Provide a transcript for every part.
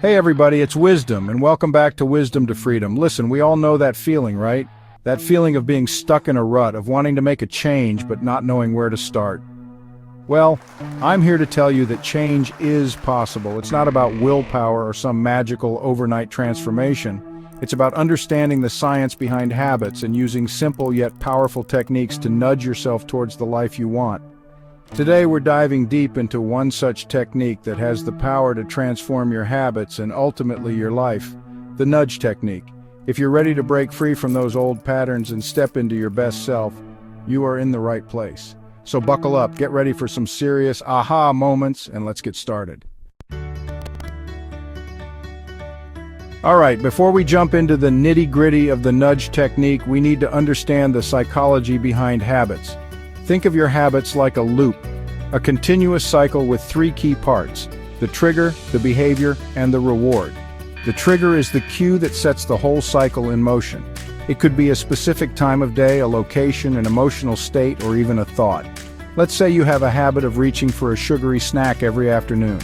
Hey everybody, it's Wizzdom, and welcome back to Wisdom to Freedom. Listen, we all know that feeling, right? That feeling of being stuck in a rut, of wanting to make a change but not knowing where to start. Well, I'm here to tell you that change is possible. It's not about willpower or some magical overnight transformation. It's about understanding the science behind habits and using simple yet powerful techniques to nudge yourself towards the life you want. Today we're diving deep into one such technique that has the power to transform your habits and ultimately your life, the nudge technique. If you're ready to break free from those old patterns and step into your best self, you are in the right place. So buckle up, get ready for some serious aha moments, and let's get started. Alright, before we jump into the nitty-gritty of the nudge technique, we need to understand the psychology behind habits. Think of your habits like a loop, a continuous cycle with three key parts: the trigger, the behavior, and the reward. The trigger is the cue that sets the whole cycle in motion. It could be a specific time of day, a location, an emotional state, or even a thought. Let's say you have a habit of reaching for a sugary snack every afternoon.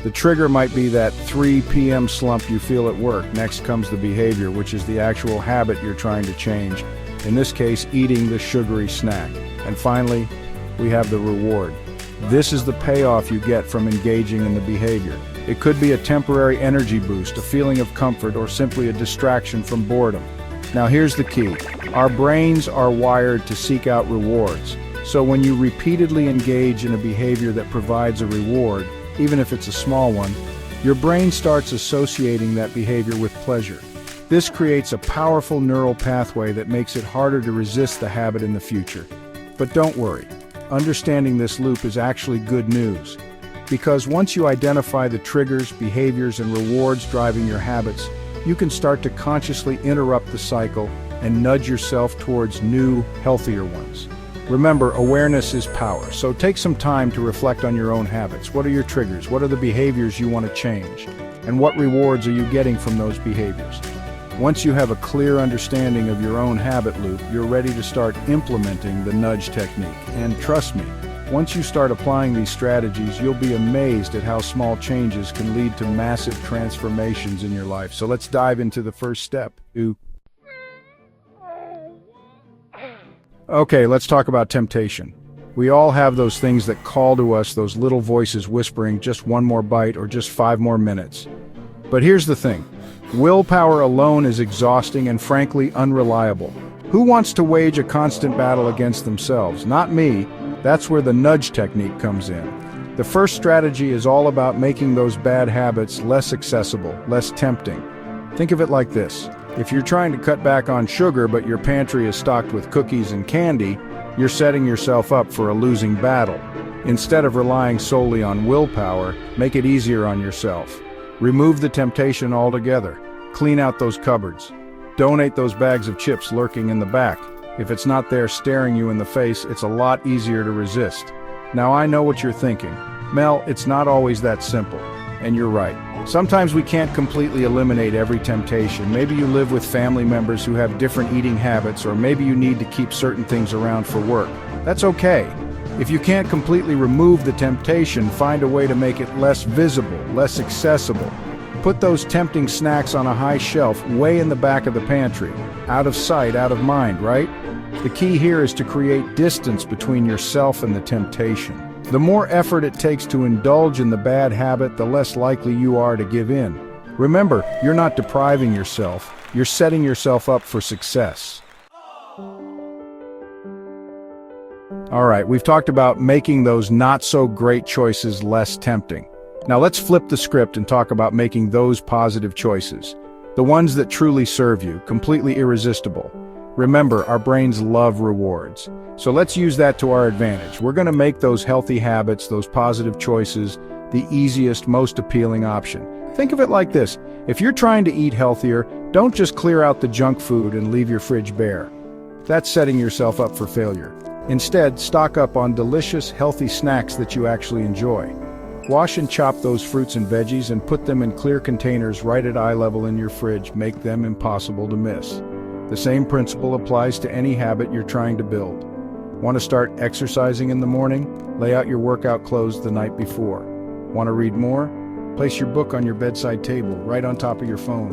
The trigger might be that 3 p.m. slump you feel at work. Next comes the behavior, which is the actual habit you're trying to change. In this case, eating the sugary snack. And finally, we have the reward. This is the payoff you get from engaging in the behavior. It could be a temporary energy boost, a feeling of comfort, or simply a distraction from boredom. Now here's the key. Our brains are wired to seek out rewards. So when you repeatedly engage in a behavior that provides a reward, even if it's a small one, your brain starts associating that behavior with pleasure. This creates a powerful neural pathway that makes it harder to resist the habit in the future. But don't worry, understanding this loop is actually good news. Because once you identify the triggers, behaviors, and rewards driving your habits, you can start to consciously interrupt the cycle and nudge yourself towards new, healthier ones. Remember, awareness is power, so take some time to reflect on your own habits. What are your triggers? What are the behaviors you want to change? And what rewards are you getting from those behaviors? Once you have a clear understanding of your own habit loop, you're ready to start implementing the nudge technique. And trust me, once you start applying these strategies, you'll be amazed at how small changes can lead to massive transformations in your life. So let's dive into the first step. Okay, let's talk about temptation. We all have those things that call to us, those little voices whispering just one more bite or just 5 more minutes. But here's the thing. Willpower alone is exhausting and frankly unreliable. Who wants to wage a constant battle against themselves? Not me. That's where the nudge technique comes in. The first strategy is all about making those bad habits less accessible, less tempting. Think of it like this. If you're trying to cut back on sugar but your pantry is stocked with cookies and candy, you're setting yourself up for a losing battle. Instead of relying solely on willpower, make it easier on yourself. Remove the temptation altogether. Clean out those cupboards. Donate those bags of chips lurking in the back. If it's not there staring you in the face, it's a lot easier to resist. Now I know what you're thinking. Mel, it's not always that simple. And you're right. Sometimes we can't completely eliminate every temptation. Maybe you live with family members who have different eating habits, or maybe you need to keep certain things around for work. That's okay. If you can't completely remove the temptation, find a way to make it less visible, less accessible. Put those tempting snacks on a high shelf way in the back of the pantry. Out of sight, out of mind, right? The key here is to create distance between yourself and the temptation. The more effort it takes to indulge in the bad habit, the less likely you are to give in. Remember, you're not depriving yourself, you're setting yourself up for success. Alright, we've talked about making those not-so-great choices less tempting. Now let's flip the script and talk about making those positive choices. The ones that truly serve you, completely irresistible. Remember, our brains love rewards. So let's use that to our advantage. We're going to make those healthy habits, those positive choices, the easiest, most appealing option. Think of it like this. If you're trying to eat healthier, don't just clear out the junk food and leave your fridge bare. That's setting yourself up for failure. Instead, stock up on delicious, healthy snacks that you actually enjoy. Wash and chop those fruits and veggies and put them in clear containers right at eye level in your fridge. Make them impossible to miss. The same principle applies to any habit you're trying to build. Want to start exercising in the morning? Lay out your workout clothes the night before. Want to read more? Place your book on your bedside table, right on top of your phone.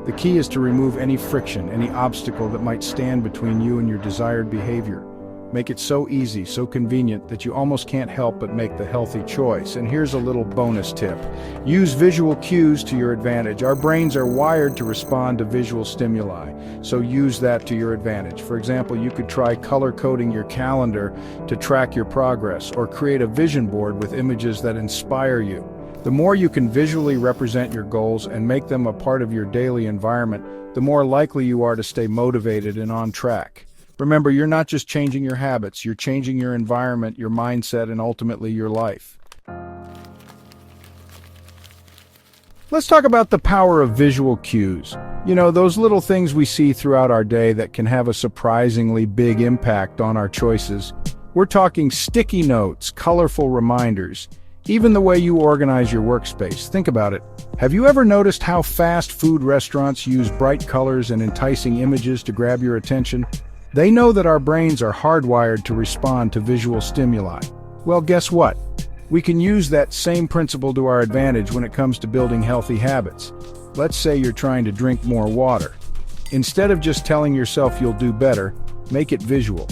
The key is to remove any friction, any obstacle that might stand between you and your desired behavior. Make it so easy, so convenient, that you almost can't help but make the healthy choice. And here's a little bonus tip. Use visual cues to your advantage. Our brains are wired to respond to visual stimuli, so use that to your advantage. For example, you could try color-coding your calendar to track your progress, or create a vision board with images that inspire you. The more you can visually represent your goals and make them a part of your daily environment, the more likely you are to stay motivated and on track. Remember, you're not just changing your habits, you're changing your environment, your mindset, and ultimately your life. Let's talk about the power of visual cues. You know, those little things we see throughout our day that can have a surprisingly big impact on our choices. We're talking sticky notes, colorful reminders, even the way you organize your workspace. Think about it. Have you ever noticed how fast food restaurants use bright colors and enticing images to grab your attention? They know that our brains are hardwired to respond to visual stimuli. Well, guess what? We can use that same principle to our advantage when it comes to building healthy habits. Let's say you're trying to drink more water. Instead of just telling yourself you'll do better, make it visual.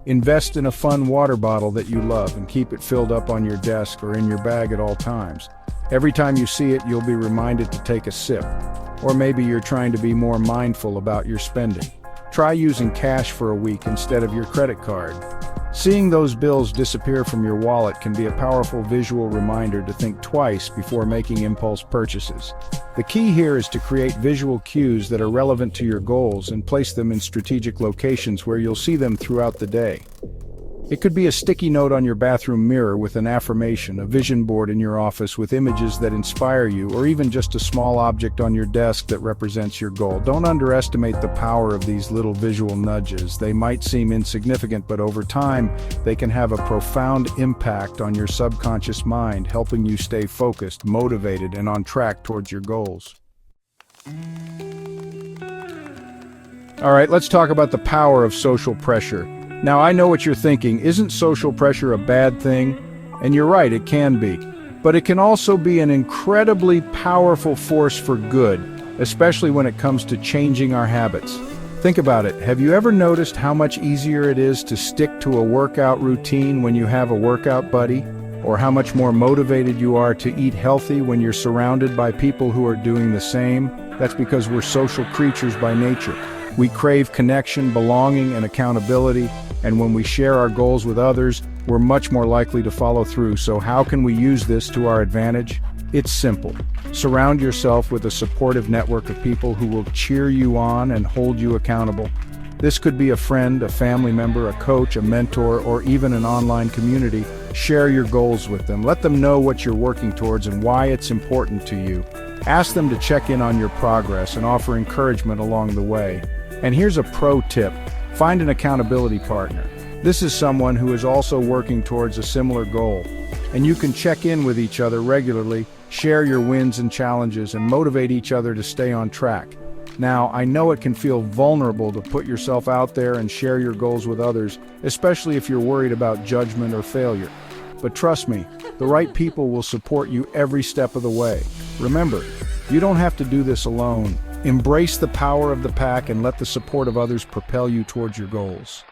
Invest in a fun water bottle that you love and keep it filled up on your desk or in your bag at all times. Every time you see it, you'll be reminded to take a sip. Or maybe you're trying to be more mindful about your spending. Try using cash for a week instead of your credit card. Seeing those bills disappear from your wallet can be a powerful visual reminder to think twice before making impulse purchases. The key here is to create visual cues that are relevant to your goals and place them in strategic locations where you'll see them throughout the day. It could be a sticky note on your bathroom mirror with an affirmation, a vision board in your office with images that inspire you, or even just a small object on your desk that represents your goal. Don't underestimate the power of these little visual nudges. They might seem insignificant, but over time, they can have a profound impact on your subconscious mind, helping you stay focused, motivated, and on track towards your goals. All right, let's talk about the power of social pressure. Now, I know what you're thinking. Isn't social pressure a bad thing? And you're right, it can be. But it can also be an incredibly powerful force for good, especially when it comes to changing our habits. Think about it. Have you ever noticed how much easier it is to stick to a workout routine when you have a workout buddy? Or how much more motivated you are to eat healthy when you're surrounded by people who are doing the same? That's because we're social creatures by nature. We crave connection, belonging, and accountability, and when we share our goals with others, we're much more likely to follow through. So how can we use this to our advantage? It's simple. Surround yourself with a supportive network of people who will cheer you on and hold you accountable. This could be a friend, a family member, a coach, a mentor, or even an online community. Share your goals with them. Let them know what you're working towards and why it's important to you. Ask them to check in on your progress and offer encouragement along the way. And here's a pro tip. Find an accountability partner. This is someone who is also working towards a similar goal. And you can check in with each other regularly, share your wins and challenges, and motivate each other to stay on track. Now, I know it can feel vulnerable to put yourself out there and share your goals with others, especially if you're worried about judgment or failure. But trust me, the right people will support you every step of the way. Remember, you don't have to do this alone. Embrace the power of the pack and let the support of others propel you towards your goals.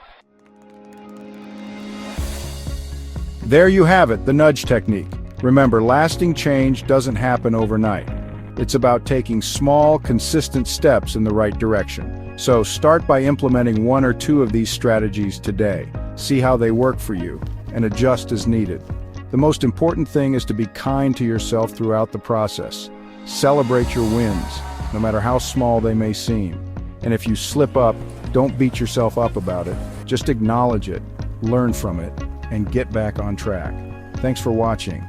There you have it, the nudge technique. Remember, lasting change doesn't happen overnight. It's about taking small, consistent steps in the right direction. So start by implementing one or two of these strategies today. See how they work for you, and adjust as needed. The most important thing is to be kind to yourself throughout the process. Celebrate your wins, no matter how small they may seem. And if you slip up, don't beat yourself up about it. Just acknowledge it, learn from it, and get back on track. Thanks for watching.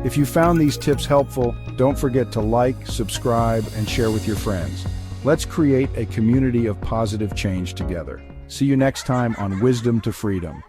If you found these tips helpful, don't forget to like, subscribe, and share with your friends. Let's create a community of positive change together. See you next time on Wisdom to Freedom.